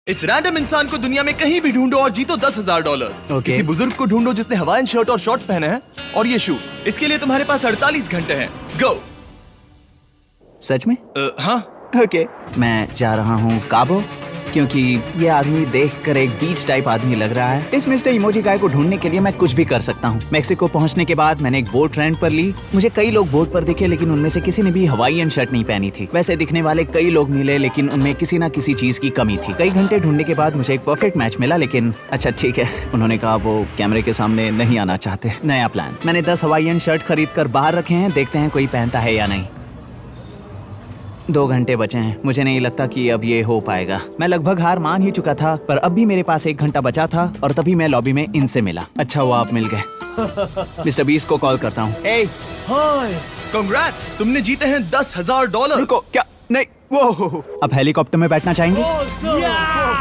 इस रैंडम इंसान को दुनिया में कहीं भी ढूंढो और जीतो $10,000। किसी बुजुर्ग को ढूंढो जिसने हवाईन शर्ट और शॉर्ट्स पहने हैं और ये शूज। इसके लिए तुम्हारे पास 48 घंटे हैं। गो। सच में? हाँ। ओके, मैं जा रहा हूँ काबो, क्योंकि ये आदमी देखकर एक बीच टाइप आदमी लग रहा है। इस मिस्टर इमोजी गाय को ढूंढने के लिए मैं कुछ भी कर सकता हूँ। मेक्सिको पहुँचने के बाद मैंने एक बोट रेंट पर ली। मुझे कई लोग बोट पर दिखे, लेकिन उनमें से किसी ने भी हवाईयन शर्ट नहीं पहनी थी। वैसे दिखने वाले कई लोग मिले, लेकिन उनमें किसी ना किसी चीज की कमी थी। कई घंटे ढूंढने के बाद मुझे एक परफेक्ट मैच मिला, लेकिन अच्छा ठीक है, उन्होंने कहा वो कैमरे के सामने नहीं आना चाहते। नया प्लान, मैंने 10 हवाईयन शर्ट खरीद कर बाहर रखे हैं, देखते हैं कोई पहनता है या नहीं। 2 घंटे बचे हैं। मुझे नहीं लगता कि अब ये हो पाएगा। मैं लगभग हार मान ही चुका था, पर अब भी मेरे पास 1 घंटा बचा था और तभी मैं लॉबी में इनसे मिला। अच्छा हुआ आप मिल गए। मिस्टर बीस्ट को कॉल करता हूँ। हाय, कांग्रेट्स, तुमने जीते हैं $10,000। रुको, क्या? नहीं, वो अब हेलीकॉप्टर में बैठना चाहेंगे?